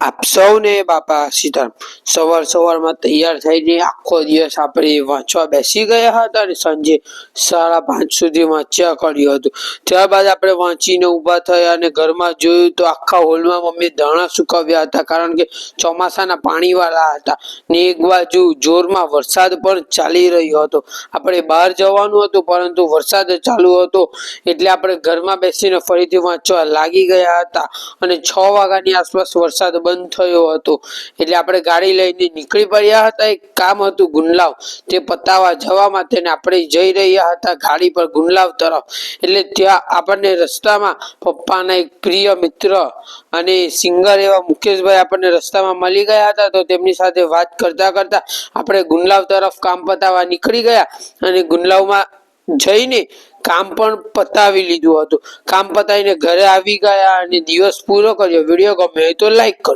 આપ સૌને બાપા સીતારામ। સવારમાં તૈયાર થઈને આખો દિવસ આપણે વાંચવા બેસી ગયા હતા અને સાંજે 5:30 સુધી વાંચ્યા કર્યું હતું। ત્યારબાદ આપણે વાંચીને ઊભા થયા અને ઘરમાં જોયું તો આખા હોલમાં મમ્મી ધાણા સુકવ્યા હતા, કારણ કે ચોમાસાના પાણીવાળા હતા ને એક બાજુ જોરમાં વરસાદ પણ ચાલી રહ્યો હતો। આપણે બહાર જવાનું હતું પરંતુ વરસાદ ચાલુ હતો એટલે આપણે ઘરમાં બેસીને ફરીથી વાંચવા લાગી ગયા હતા અને 6 વાગ્યાની આસપાસ વરસાદ બંધ થયો હતો એટલે આપણે ગાડી લઈને નીકળી પડ્યા હતા। એક કામ હતું ગુંડલાવ, તે પતાવવા જવા માટે આપણે જઈ રહ્યા હતા ગાડી પર ગુંડલાવ તરફ। એટલે ત્યાં આપણને રસ્તામાં પપ્પાના એક પ્રિય મિત્ર અને સિંગર એવા મુકેશભાઈ આપણને રસ્તામાં મળી ગયા હતા, તો તેમની સાથે વાત કરતા કરતા આપણે ગુંડલાવ તરફ કામ પતાવવા નીકળી ગયા અને ગુંડલાવમાં જઈને કામ પણ પતાવી લીધું હતું। કામ પતાવીને ઘરે આવી ગયા અને દિવસ પૂરો કર્યો। વિડીયો ગમે તો લાઈક કરો।